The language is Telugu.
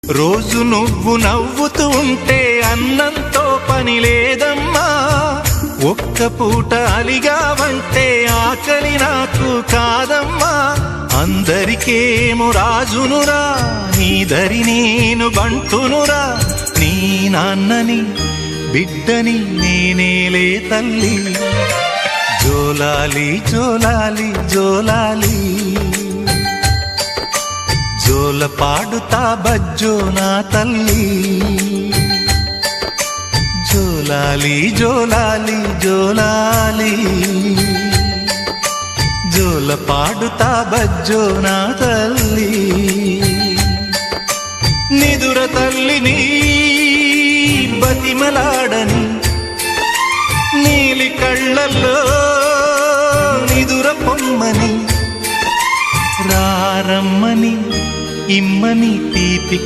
రోజు నువ్వు నవ్వుతూ ఉంటే అన్నంతో పని లేదమ్మా. ఒక్క పూట అలిగావంటే ఆకలి నాకు కాదమ్మా. అందరికేమో రాజునురా, నీ దరి నేను బంటునురా. నీ నాన్నని బిడ్డని నేనేలే తల్లి. జోలాలి జోలాలి జోలాలి, జోల పాడుతా బజ్జో నా తల్లి. జోలాలి జోలాలి జోలాలి, జోల పాడుతా బజ్జో నా తల్లి. నిదుర తల్లిని బతిమలాడని, నీలి కళ్ళల్లో నిదుర పొమ్మని, రారమ్మని ఇమ్మని తీపి